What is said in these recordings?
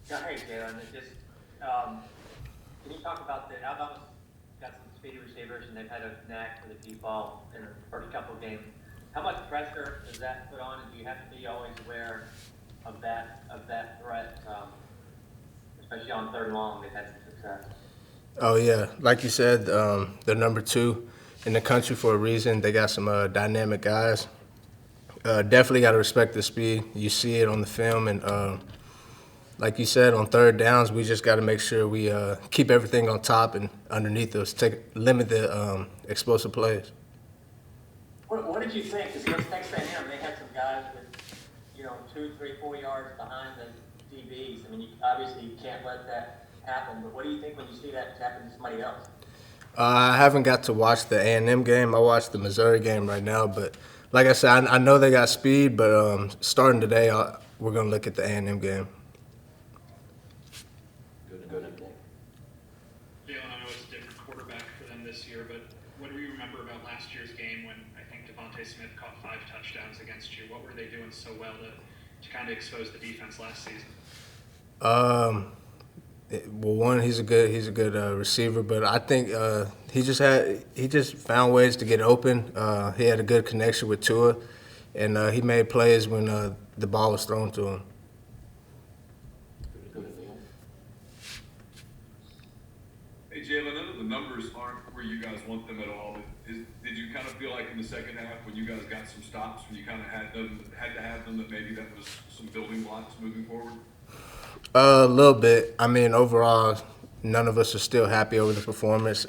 Yeah, hey, Jaylon. Um, can you talk about Alabama's got some speedy receivers and they've had a knack for the deep ball in the first couple of games. How much pressure does that put on, and do you have to be always aware of that threat, especially on third and long? They've had some success. Oh yeah, like you said, they're number two in the country for a reason. They got some dynamic guys. Definitely got to respect the speed. You see it on the film, and like you said, on third downs, we just got to make sure we keep everything on top and underneath us. Limit the explosive plays. What did you think? Because against Texas A&M, they had some guys with 2, 3, 4 yards behind the DBs. I mean, obviously you can't let that happen. But what do you think when you see that happen to somebody else? I haven't got to watch the A&M game. I watched the Missouri game right now, but like I said, I know they got speed. But starting today, we're gonna look at the A&M game. Jaylon, I know it's a different quarterback for them this year, but what do you remember about last year's game when I think Devontae Smith caught 5 touchdowns against you? What were they doing so well to kind of expose the defense last season? Um, well, one, he's a good receiver, but I think he just found ways to get open. He had a good connection with Tua, and he made plays when the ball was thrown to him. Hey, Jalen, I know the numbers aren't where you guys want them at all, but did you kind of feel like in the second half when you guys got some stops, when you kind of had to have them, that maybe that was some building blocks moving forward? A little bit. I mean, overall, none of us are still happy over the performance.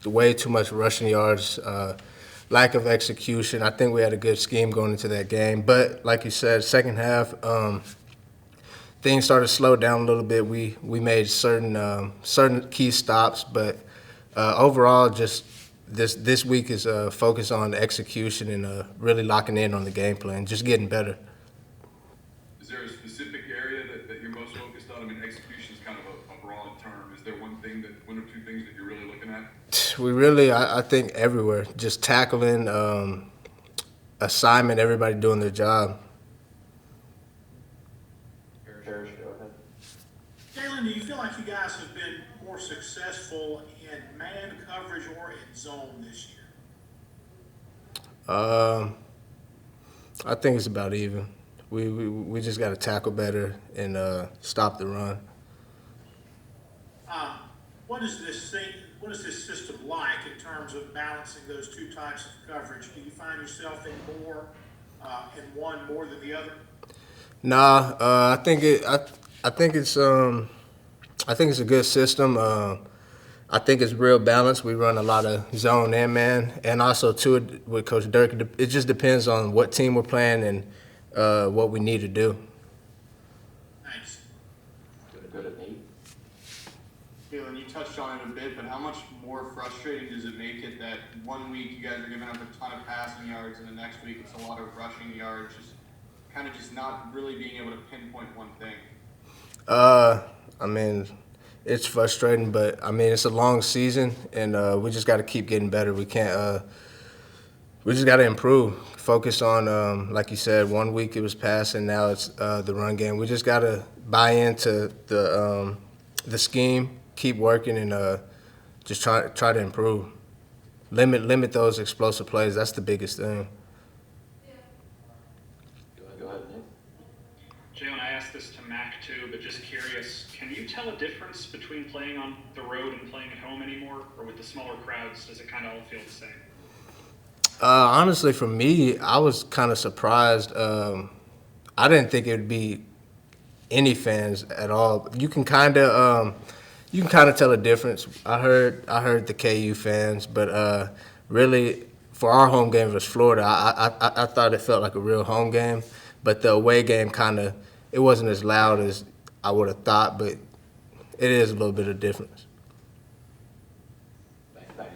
Way too much rushing yards, lack of execution. I think we had a good scheme going into that game, but like you said, second half, things started to slow down a little bit. We made certain key stops, but overall, just this week is focused on execution and really locking in on the game plan, just getting better. Is there a specific area that you're most focused on? I mean, execution is kind of a broad term. Is there one or two things that you're really looking at? We really, I think, everywhere, just tackling, assignment, everybody doing their job. Sure, go ahead. Jaylon, do you feel like you guys have been more successful in man coverage or in zone this year? I think it's about even. We just got to tackle better and stop the run. Um, what is this system like in terms of balancing those two types of coverage? Do you find yourself in one more than the other? Nah, I think it's a good system. I think it's real balanced. We run a lot of zone and man, and also too with Coach Dirk. It just depends on what team we're playing and what we need to do. Thanks. Good at me. Jaylon, you touched on it a bit, but how much more frustrating does it make it that one week you guys are giving up a ton of passing yards and the next week it's a lot of rushing yards, just not really being able to pinpoint one thing? I mean, it's frustrating, but I mean it's a long season, and we just got to keep getting better. We can't. We just got to improve. Focus on, like you said, one week it was passing, now it's the run game. We just got to buy into the scheme, keep working, and just try to improve. Limit those explosive plays. That's the biggest thing. Go ahead, Nick. Jaylon, I asked this to Mac too, but just curious, can you tell a difference between playing on the road and playing at home anymore? Or with the smaller crowds, does it kind of all feel the same? Honestly, for me, I was kind of surprised. I didn't think it would be any fans at all. You can kind of tell a difference. I heard the KU fans, but really for our home game versus Florida, I thought it felt like a real home game. But the away game it wasn't as loud as I would have thought, but it is a little bit of difference. Back to me.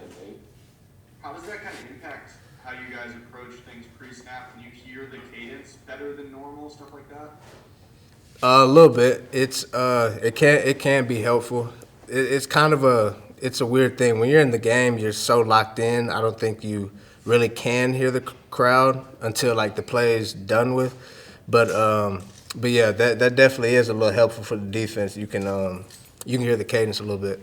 How does that kind of impact how you guys approach things pre-snap when you hear the cadence better than normal, stuff like that? A little bit. It can be helpful. It's kind of a weird thing when you're in the game. You're so locked in. I don't think you really can hear the crowd until like the play is done with. But But yeah, that definitely is a little helpful for the defense. You can hear the cadence a little bit.